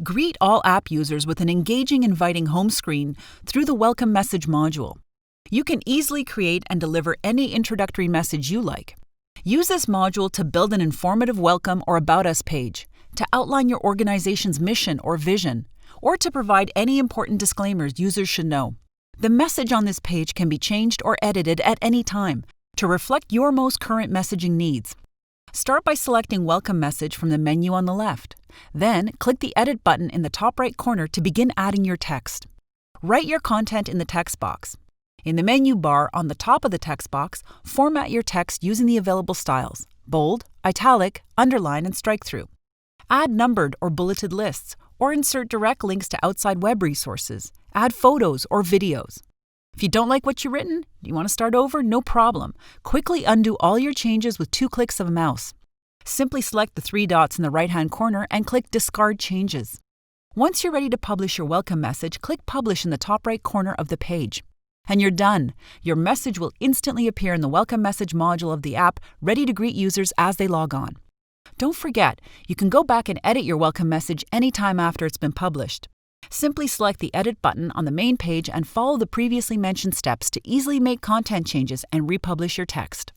Greet all app users with an engaging, inviting home screen through the Welcome Message module. You can easily create and deliver any introductory message you like. Use this module to build an informative welcome or about us page, to outline your organization's mission or vision, or to provide any important disclaimers users should know. The message on this page can be changed or edited at any time to reflect your most current messaging needs. Start by selecting Welcome Message from the menu on the left. Then, click the Edit button in the top right corner to begin adding your text. Write your content in the text box. In the menu bar on the top of the text box, format your text using the available styles: bold, italic, underline, and strike-through. Add numbered or bulleted lists, or insert direct links to outside web resources. Add photos or videos. If you don't like what you've written, you want to start over? No problem. Quickly undo all your changes with 2 clicks of a mouse. Simply select the 3 dots in the right-hand corner and click Discard Changes. Once you're ready to publish your welcome message, click Publish in the top right corner of the page. And you're done. Your message will instantly appear in the Welcome Message module of the app, ready to greet users as they log on. Don't forget, you can go back and edit your welcome message anytime after it's been published. Simply select the Edit button on the main page and follow the previously mentioned steps to easily make content changes and republish your text.